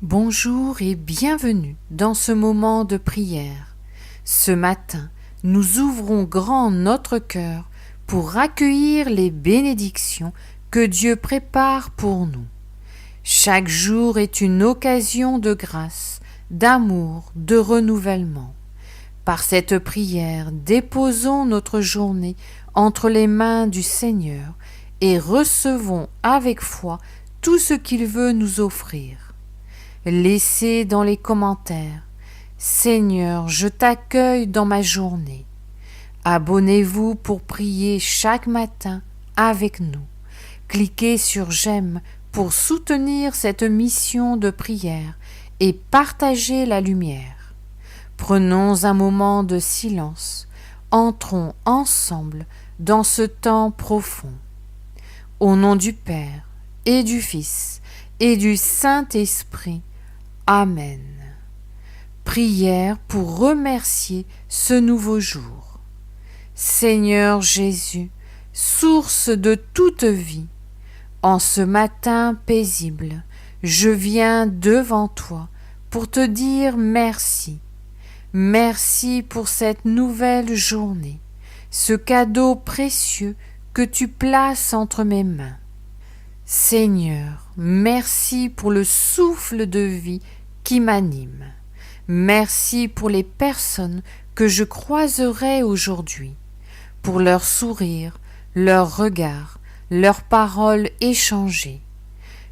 Bonjour et bienvenue dans ce moment de prière. Ce matin, nous ouvrons grand notre cœur pour accueillir les bénédictions que Dieu prépare pour nous. Chaque jour est une occasion de grâce, d'amour, de renouvellement. Par cette prière, déposons notre journée entre les mains du Seigneur et recevons avec foi tout ce qu'il veut nous offrir. Laissez dans les commentaires « Seigneur, je t'accueille dans ma journée ». Abonnez-vous pour prier chaque matin avec nous. Cliquez sur « J'aime » pour soutenir cette mission de prière et partagez la lumière. Prenons un moment de silence. Entrons ensemble dans ce temps profond. Au nom du Père et du Fils et du Saint-Esprit. Amen. Prière pour remercier ce nouveau jour. Seigneur Jésus, source de toute vie, en ce matin paisible, je viens devant toi pour te dire merci. Merci pour cette nouvelle journée, ce cadeau précieux que tu places entre mes mains. Seigneur, merci pour le souffle de vie qui m'anime. Merci pour les personnes que je croiserai aujourd'hui, pour leur sourire, leur regard, leurs paroles échangées.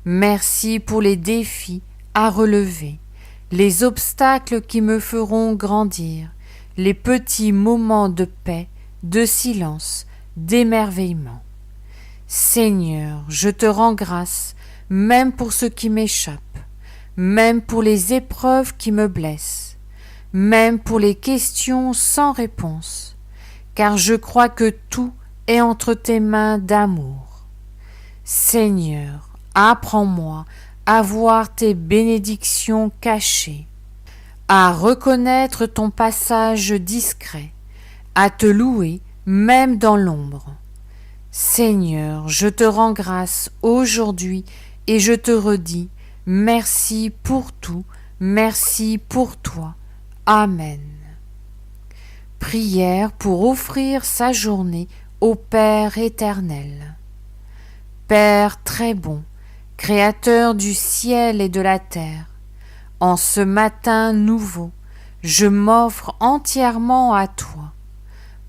Merci pour les défis à relever, les obstacles qui me feront grandir, les petits moments de paix, de silence, d'émerveillement. Seigneur, je te rends grâce, même pour ce qui m'échappe, même pour les épreuves qui me blessent, même pour les questions sans réponse, car je crois que tout est entre tes mains d'amour. Seigneur, apprends-moi à voir tes bénédictions cachées, à reconnaître ton passage discret, à te louer même dans l'ombre. Seigneur, je te rends grâce aujourd'hui et je te redis merci pour tout, merci pour toi. Amen. Prière pour offrir sa journée au Père éternel. Père très bon, Créateur du ciel et de la terre, en ce matin nouveau, je m'offre entièrement à toi.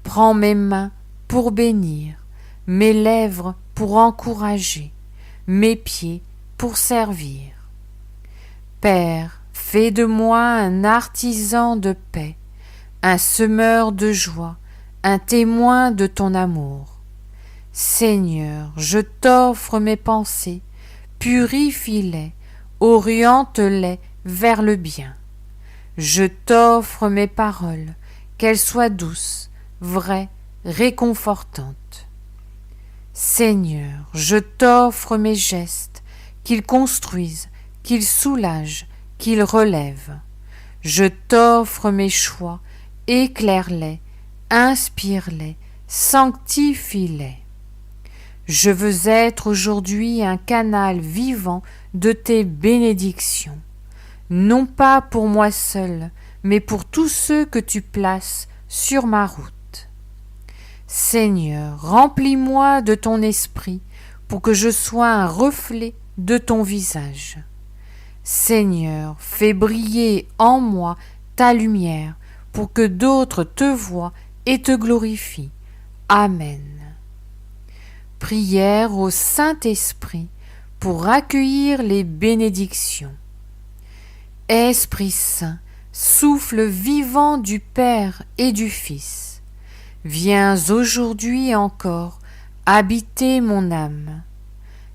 Prends mes mains pour bénir, mes lèvres pour encourager, mes pieds pour servir. Père, fais de moi un artisan de paix, un semeur de joie, un témoin de ton amour. Seigneur, je t'offre mes pensées, purifie-les, oriente-les vers le bien. Je t'offre mes paroles, qu'elles soient douces, vraies, réconfortantes. Seigneur, je t'offre mes gestes, qu'ils construisent, qu'ils soulagent, qu'ils relèvent. Je t'offre mes choix, éclaire-les, inspire-les, sanctifie-les. Je veux être aujourd'hui un canal vivant de tes bénédictions, non pas pour moi seul, mais pour tous ceux que tu places sur ma route. Seigneur, remplis-moi de ton esprit pour que je sois un reflet de ton visage. Seigneur, fais briller en moi ta lumière pour que d'autres te voient et te glorifient. Amen. Prière au Saint-Esprit pour accueillir les bénédictions. Esprit Saint, souffle vivant du Père et du Fils, viens aujourd'hui encore habiter mon âme.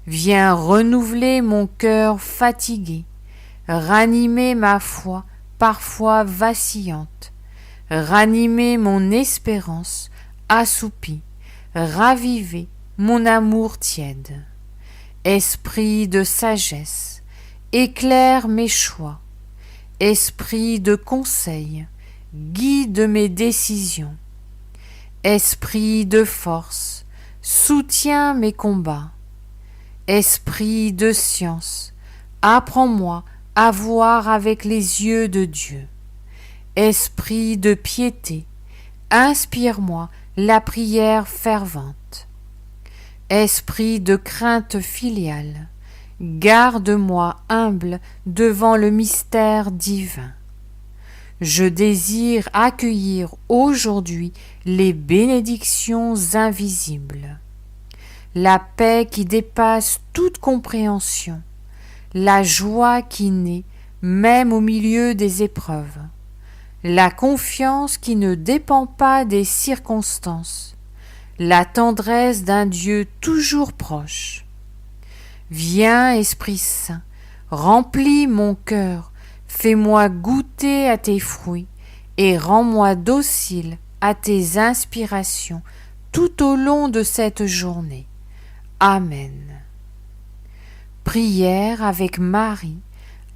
Viens renouveler mon cœur fatigué, ranimer ma foi parfois vacillante, ranimer mon espérance assoupie, raviver mon amour tiède. Esprit de sagesse, éclaire mes choix. Esprit de conseil, guide mes décisions. Esprit de force, soutiens mes combats. Esprit de science, apprends-moi à voir avec les yeux de Dieu. Esprit de piété, inspire-moi la prière fervente. Esprit de crainte filiale, garde-moi humble devant le mystère divin. Je désire accueillir aujourd'hui les bénédictions invisibles, la paix qui dépasse toute compréhension, la joie qui naît même au milieu des épreuves, la confiance qui ne dépend pas des circonstances, la tendresse d'un Dieu toujours proche. Viens, Esprit Saint, remplis mon cœur, fais-moi goûter à tes fruits et rends-moi docile à tes inspirations tout au long de cette journée. Amen. Prière avec Marie,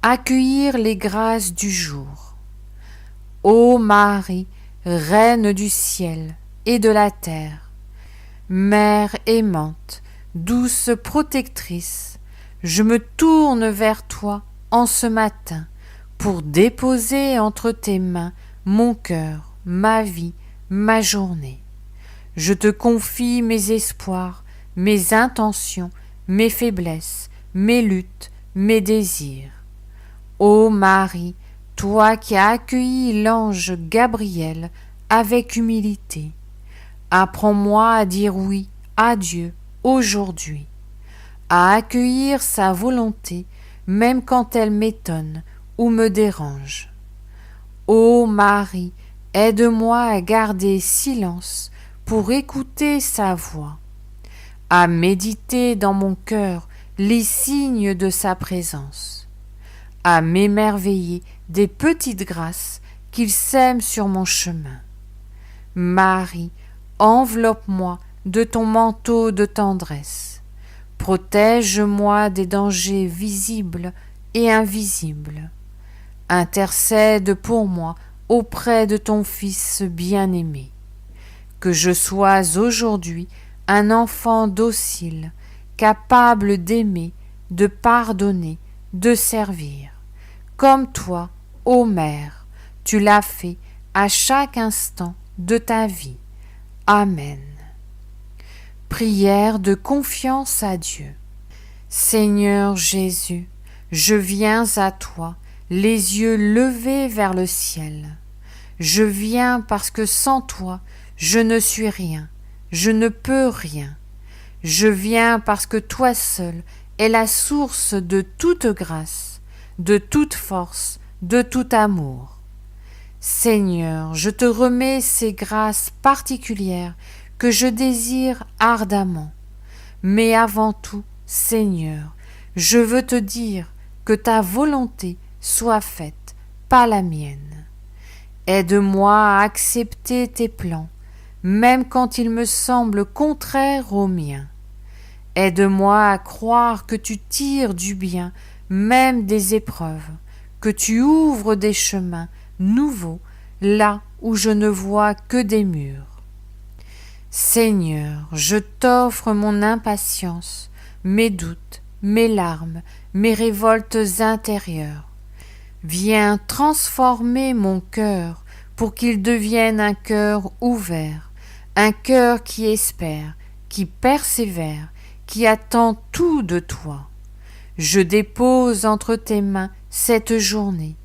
accueillir les grâces du jour. Ô Marie, Reine du ciel et de la terre, Mère aimante, douce protectrice, je me tourne vers toi en ce matin pour déposer entre tes mains mon cœur, ma vie, ma journée. Je te confie mes espoirs, mes intentions, mes faiblesses, mes luttes, mes désirs. Ô Marie, toi qui as accueilli l'ange Gabriel avec humilité, apprends-moi à dire oui à Dieu aujourd'hui, à accueillir sa volonté même quand elle m'étonne ou me dérange. Ô Marie, aide-moi à garder silence pour écouter sa voix, à méditer dans mon cœur les signes de sa présence, à m'émerveiller des petites grâces qu'il sème sur mon chemin. Marie, enveloppe-moi de ton manteau de tendresse. Protège-moi des dangers visibles et invisibles. Intercède pour moi auprès de ton Fils bien-aimé. Que je sois aujourd'hui un enfant docile, capable d'aimer, de pardonner, de servir. Comme toi, ô Mère, tu l'as fait à chaque instant de ta vie. Amen. Prière de confiance à Dieu. Seigneur Jésus, je viens à toi, les yeux levés vers le ciel. Je viens parce que sans toi, je ne suis rien, je ne peux rien. Je viens parce que toi seul es la source de toute grâce, de toute force, de tout amour. Seigneur, je te remets ces grâces particulières que je désire ardemment. Mais avant tout, Seigneur, je veux te dire que ta volonté soit faite, pas la mienne. Aide-moi à accepter tes plans, même quand ils me semblent contraires aux miens. Aide-moi à croire que tu tires du bien, même des épreuves, que tu ouvres des chemins nouveaux là où je ne vois que des murs. Seigneur, je t'offre mon impatience, mes doutes, mes larmes, mes révoltes intérieures. Viens transformer mon cœur pour qu'il devienne un cœur ouvert, un cœur qui espère, qui persévère, qui attend tout de toi. Je dépose entre tes mains cette journée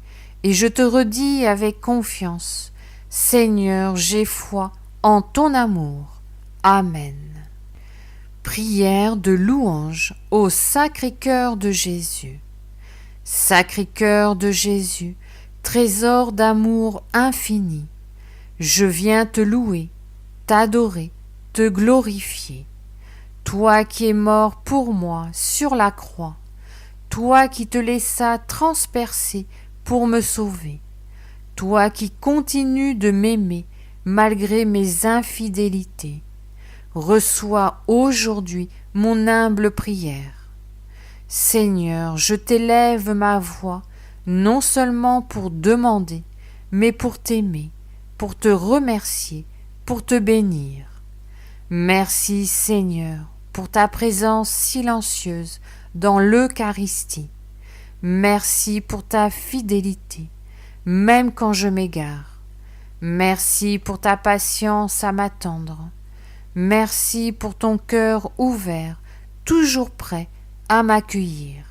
et je te redis avec confiance, Seigneur, j'ai foi en ton amour. Amen. Prière de louange au Sacré-Cœur de Jésus. Sacré-Cœur de Jésus, trésor d'amour infini, je viens te louer, t'adorer, te glorifier. Toi qui es mort pour moi sur la croix, toi qui te laissas transpercer pour me sauver, toi qui continues de m'aimer malgré mes infidélités, reçois aujourd'hui mon humble prière. Seigneur, je t'élève ma voix, non seulement pour demander, mais pour t'aimer, pour te remercier, pour te bénir. Merci Seigneur pour ta présence silencieuse dans l'Eucharistie. Merci pour ta fidélité, même quand je m'égare. Merci pour ta patience à m'attendre. Merci pour ton cœur ouvert, toujours prêt à m'accueillir.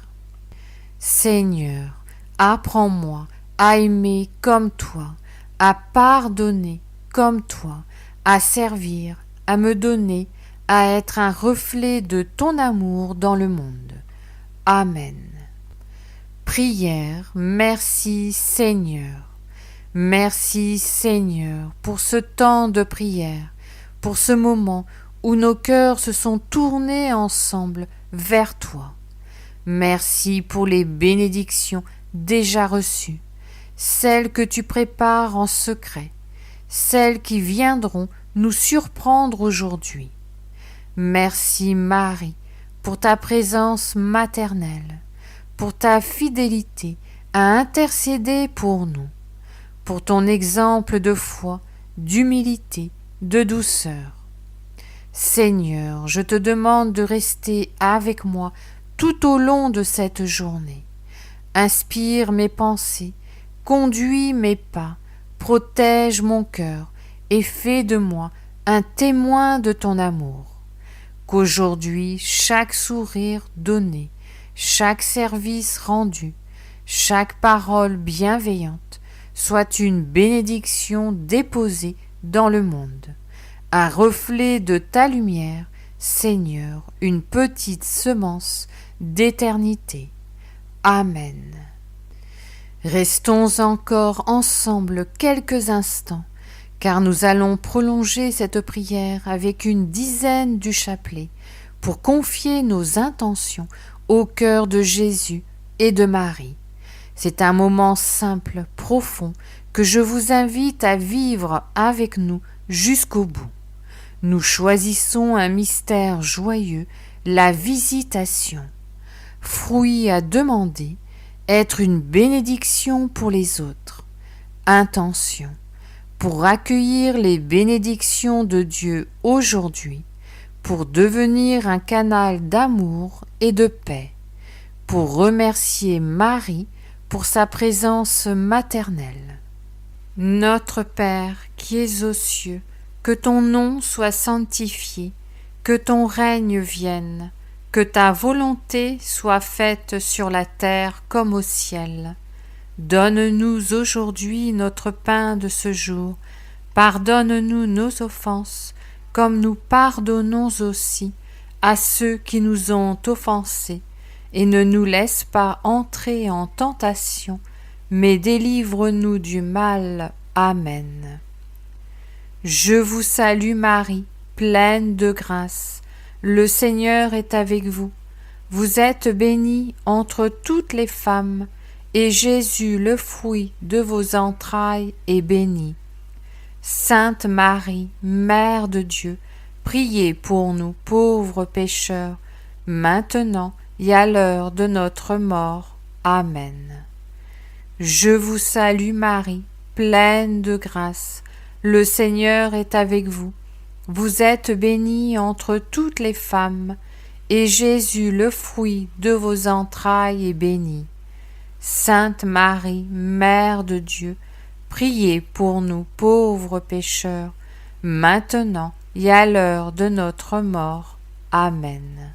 Seigneur, apprends-moi à aimer comme toi, à pardonner comme toi, à servir, à me donner, à être un reflet de ton amour dans le monde. Amen. Prière, merci Seigneur. Merci Seigneur pour ce temps de prière, pour ce moment où nos cœurs se sont tournés ensemble vers toi. Merci pour les bénédictions déjà reçues, celles que tu prépares en secret, celles qui viendront nous surprendre aujourd'hui. Merci Marie pour ta présence maternelle, pour ta fidélité à intercéder pour nous, pour ton exemple de foi, d'humilité, de douceur. Seigneur, je te demande de rester avec moi tout au long de cette journée. Inspire mes pensées, conduis mes pas, protège mon cœur et fais de moi un témoin de ton amour. Qu'aujourd'hui chaque sourire donné, chaque service rendu, chaque parole bienveillante soit une bénédiction déposée dans le monde, un reflet de ta lumière, Seigneur, une petite semence d'éternité. Amen. Restons encore ensemble quelques instants, car nous allons prolonger cette prière avec une dizaine du chapelet pour confier nos intentions au cœur de Jésus et de Marie. C'est un moment simple, profond, que je vous invite à vivre avec nous jusqu'au bout. Nous choisissons un mystère joyeux, la visitation. Fruit à demander, être une bénédiction pour les autres. Intention, pour accueillir les bénédictions de Dieu aujourd'hui, pour devenir un canal d'amour et de paix, pour remercier Marie pour sa présence maternelle. Notre Père qui es aux cieux, que ton nom soit sanctifié, que ton règne vienne, que ta volonté soit faite sur la terre comme au ciel. Donne-nous aujourd'hui notre pain de ce jour. Pardonne-nous nos offenses, comme nous pardonnons aussi à ceux qui nous ont offensés. Et ne nous laisse pas entrer en tentation, mais délivre-nous du mal. Amen. Je vous salue Marie, pleine de grâce. Le Seigneur est avec vous. Vous êtes bénie entre toutes les femmes, et Jésus, le fruit de vos entrailles, est béni. Sainte Marie, Mère de Dieu, priez pour nous pauvres pécheurs, maintenant et à l'heure de notre mort. Amen. Je vous salue Marie, pleine de grâce. Le Seigneur est avec vous. Vous êtes bénie entre toutes les femmes, et Jésus, le fruit de vos entrailles, est béni. Sainte Marie, Mère de Dieu, priez pour nous pauvres pécheurs, maintenant et à l'heure de notre mort. Amen.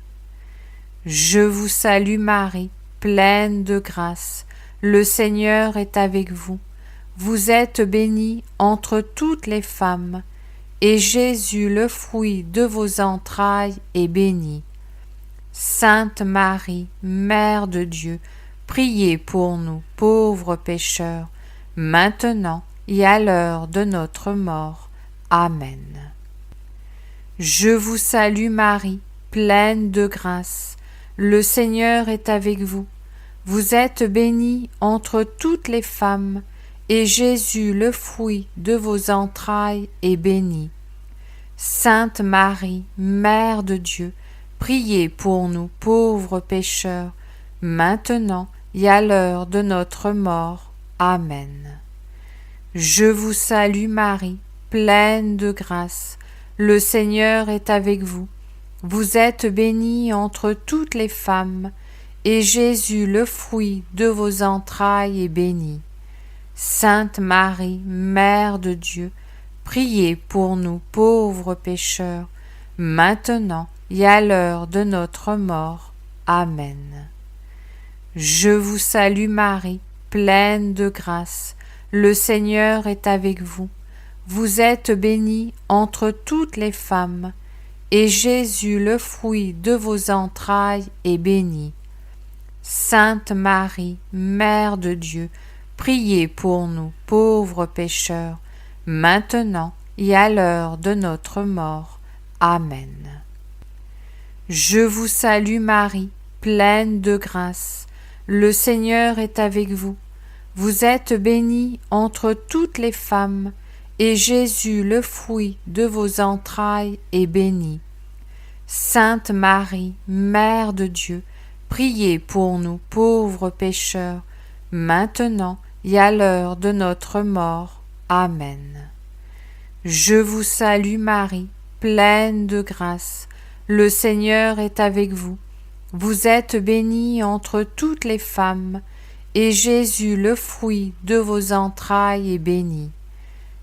Je vous salue Marie, pleine de grâce. Le Seigneur est avec vous. Vous êtes bénie entre toutes les femmes, et Jésus, le fruit de vos entrailles, est béni. Sainte Marie, Mère de Dieu, priez pour nous pauvres pécheurs, maintenant et à l'heure de notre mort. Amen. Je vous salue Marie, pleine de grâce. Le Seigneur est avec vous. Vous êtes bénie entre toutes les femmes, et Jésus, le fruit de vos entrailles, est béni. Sainte Marie, Mère de Dieu, priez pour nous pauvres pécheurs, maintenant et à l'heure de notre mort. Amen. Je vous salue Marie, pleine de grâce. Le Seigneur est avec vous. Vous êtes bénie entre toutes les femmes, et Jésus, le fruit de vos entrailles, est béni. Sainte Marie, Mère de Dieu, priez pour nous pauvres pécheurs, maintenant et à l'heure de notre mort. Amen. Je vous salue Marie, pleine de grâce, le Seigneur est avec vous. Vous êtes bénie entre toutes les femmes, et Jésus, le fruit de vos entrailles, est béni. Sainte Marie, Mère de Dieu, priez pour nous pauvres pécheurs, maintenant et à l'heure de notre mort. Amen. Je vous salue Marie, pleine de grâce, le Seigneur est avec vous. Vous êtes bénie entre toutes les femmes, et Jésus, le fruit de vos entrailles, est béni. Sainte Marie, Mère de Dieu, priez pour nous pauvres pécheurs, maintenant et à l'heure de notre mort. Amen. Je vous salue Marie, pleine de grâce, le Seigneur est avec vous. Vous êtes bénie entre toutes les femmes, et Jésus, le fruit de vos entrailles, est béni.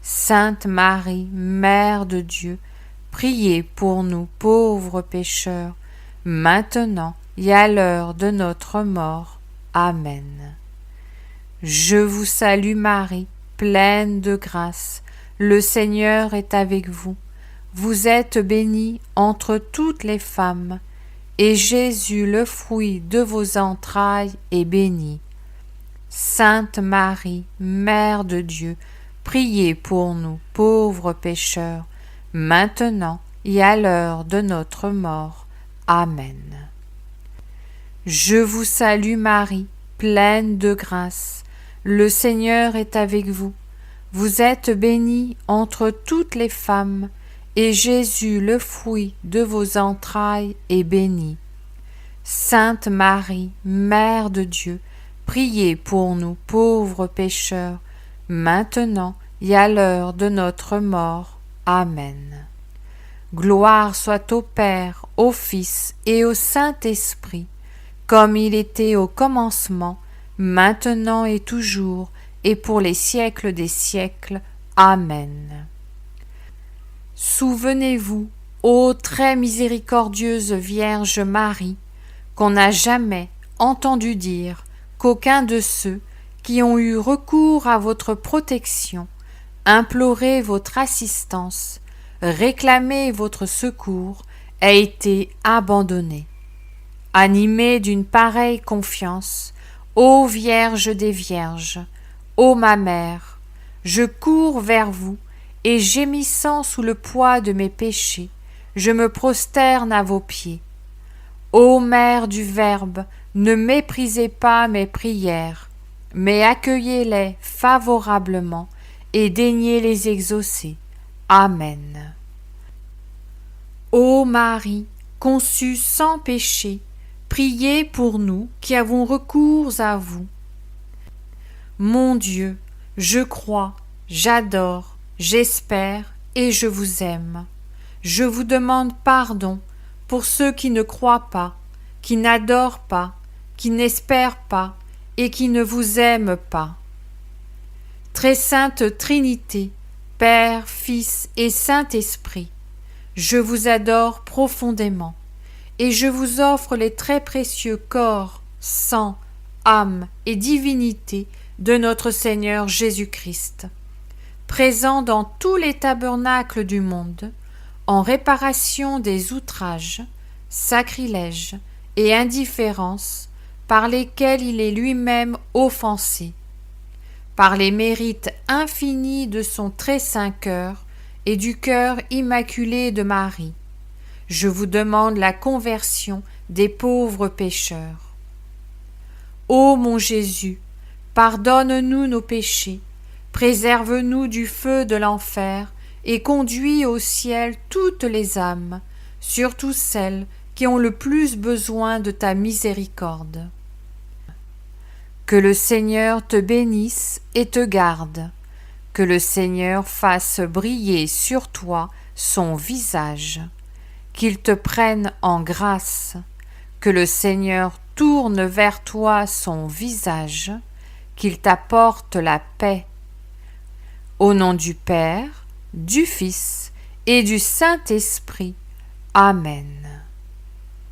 Sainte Marie, Mère de Dieu, priez pour nous pauvres pécheurs, maintenant et à l'heure de notre mort. Amen. Je vous salue Marie, pleine de grâce, le Seigneur est avec vous. Vous êtes bénie entre toutes les femmes, et Jésus, le fruit de vos entrailles, est béni. Sainte Marie, Mère de Dieu, priez pour nous pauvres pécheurs, maintenant et à l'heure de notre mort. Amen. Je vous salue Marie, pleine de grâce, le Seigneur est avec vous. Vous êtes bénie entre toutes les femmes, et Jésus, le fruit de vos entrailles, est béni. Sainte Marie, Mère de Dieu, priez pour nous pauvres pécheurs, maintenant et à l'heure de notre mort. Amen. Gloire soit au Père, au Fils et au Saint-Esprit, comme il était au commencement, maintenant et toujours, et pour les siècles des siècles. Amen. Souvenez-vous, ô très miséricordieuse Vierge Marie, qu'on n'a jamais entendu dire qu'aucun de ceux qui ont eu recours à votre protection, imploré votre assistance, réclamé votre secours, a été abandonné. Animée d'une pareille confiance, ô Vierge des Vierges, ô ma mère, je cours vers vous et gémissant sous le poids de mes péchés, je me prosterne à vos pieds. Ô Mère du Verbe, ne méprisez pas mes prières, mais accueillez-les favorablement et daignez les exaucer. Amen. Ô Marie, conçue sans péché, priez pour nous qui avons recours à vous. Mon Dieu, je crois, j'adore, j'espère et je vous aime. Je vous demande pardon pour ceux qui ne croient pas, qui n'adorent pas, qui n'espèrent pas et qui ne vous aiment pas. Très sainte Trinité, Père, Fils et Saint-Esprit, je vous adore profondément et je vous offre les très précieux corps, sang, âme et divinité de notre Seigneur Jésus-Christ, présent dans tous les tabernacles du monde, en réparation des outrages, sacrilèges et indifférences par lesquels il est lui-même offensé, par les mérites infinis de son très saint cœur et du cœur immaculé de Marie. Je vous demande la conversion des pauvres pécheurs. Ô mon Jésus, pardonne-nous nos péchés, préserve-nous du feu de l'enfer et conduis au ciel toutes les âmes, surtout celles qui ont le plus besoin de ta miséricorde. Que le Seigneur te bénisse et te garde, que le Seigneur fasse briller sur toi son visage, qu'il te prenne en grâce, que le Seigneur tourne vers toi son visage, qu'il t'apporte la paix. Au nom du Père, du Fils et du Saint-Esprit. Amen.